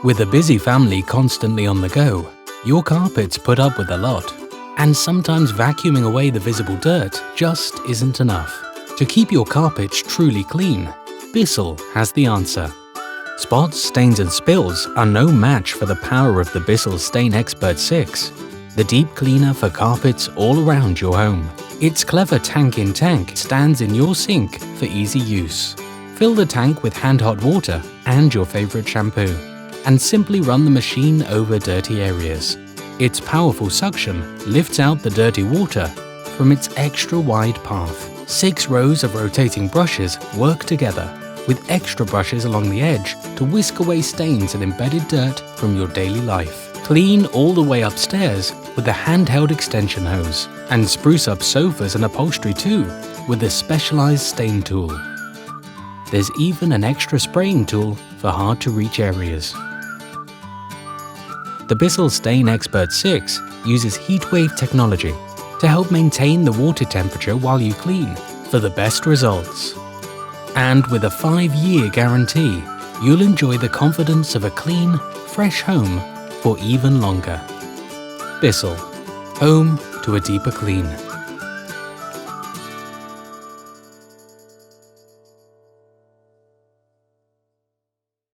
With a busy family constantly on the go, your carpet's put up with a lot. And sometimes vacuuming away the visible dirt just isn't enough. To keep your carpets truly clean, BISSELL has the answer. Spots, stains and spills are no match for the power of the BISSELL StainExpert 6, the deep cleaner for carpets all around your home. Its clever tank-in-tank stands in your sink for easy use. Fill the tank with hand-hot water and your favorite shampoo, and simply run the machine over dirty areas. Its powerful suction lifts out the dirty water from its extra-wide path. 6 rows of rotating brushes work together, with extra brushes along the edge to whisk away stains and embedded dirt from your daily life. Clean all the way upstairs with the handheld extension hose, and spruce up sofas and upholstery too with the specialized stain tool. There's even an extra spraying tool for hard-to-reach areas. The BISSELL StainExpert 6 uses Heatwave technology to help maintain the water temperature while you clean for the best results. And with a 5-year guarantee, you'll enjoy the confidence of a clean, fresh home for even longer. BISSELL, home to a deeper clean.